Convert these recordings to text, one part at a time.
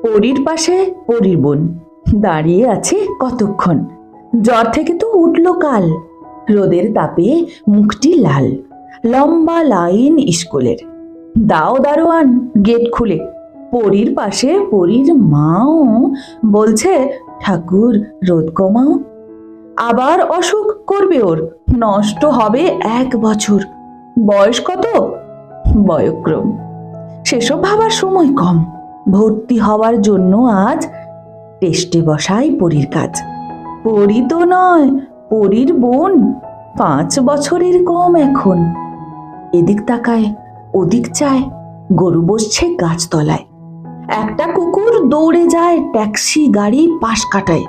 পরীর পাশে পরীর বোন দাঁড়িয়ে আছে কতক্ষণ। জ্বর থেকে তো উঠল কাল, রোদের তাপে মুখটি লাল। লম্বা লাইন স্কুলের, দাও দারোয়ান গেট খুলে। পরীর পাশে পরীর মাও বলছে, ঠাকুর রোদ কমাও। আবার অসুখ করবে ওর, নষ্ট হবে 1 বছর। বয়স কত? বয়ক্রম। সেসব ভাবার সময় কম। ভর্তি হওয়ার জন্য আজ টেস্টে বসাই পরীর কাজ। পরী তো নয়, পরীর বোন, 5 বছরের কম এখন। এদিক তাকায় ওদিক চায়, গরু বসছে গাছতলায়। একটা কুকুর দৌড়ে যায় ট্যাক্সি গাড়ি পাশ কাটায়।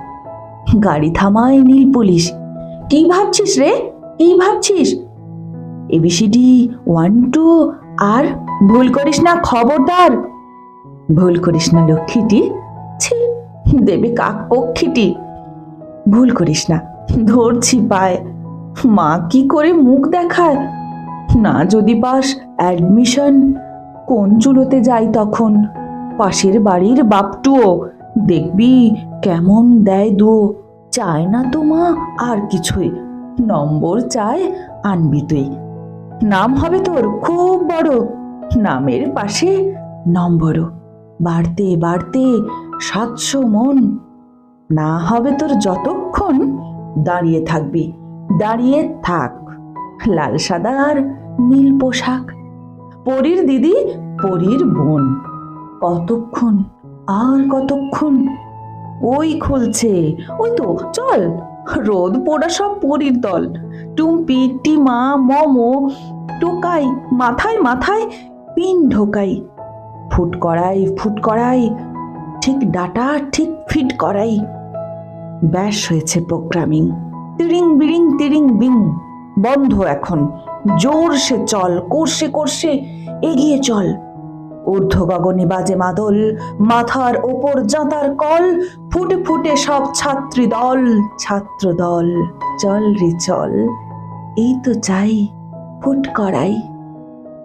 গাড়ি থামায় নীল পুলিশ। কি ভাবছিস রে, কি ভাবছিস? ABCD 1 2 আর ভুল করিস না, খবরদার। ভুল করিস না লক্ষ্মীটি, ছি দেবে কাক পক্ষীটি। ভুল করিস না, ধরছি পায়। মা কি করে মুখ দেখায়? না যদি পাস অ্যাডমিশন, কোন চুলোতে যাই তখন? পাশের বাড়ির বাপটুও, দেখবি কেমন দেয় দুও। চায় না তো মা আর কিছুই, নম্বর চায় আনবি তুই। নাম হবে তোর খুব বড়, নামের পাশে নম্বরও। বাড়তে বাড়তে 700 মন। না হবে তোর যতক্ষণ দাঁড়িয়ে থাকবি, দাঁড়িয়ে থাক। লাল সাদা আর নীল পোশাক। পরীর দিদি, পরীর বোন। কতক্ষণ আর কতক্ষণ? ওই খুলছে, ওই তো, চল। রোদ পোড়া সব পরীর দল। টুম্পি, টিমা, মমো, টোকাই, মাথায় মাথায় পিন ঢোকাই। ফুট করাই, ঠিক ডাটা ঠিক ফিট করাই। ব্যাস হয়েছে প্রোগ্রামিং। তিরিং বিরিং তিরিং বিং। বন্ধ এখন, জোরসে চল, করছে এগিয়ে চল। ঊর্ধ্ব গগনে বাজে মাদল, মাথার ওপর জাঁতার কল। ফুটে ফুটে সব ছাত্রী দল, ছাত্র দল। চল রে চল, এই তো চাই ফুট করাই।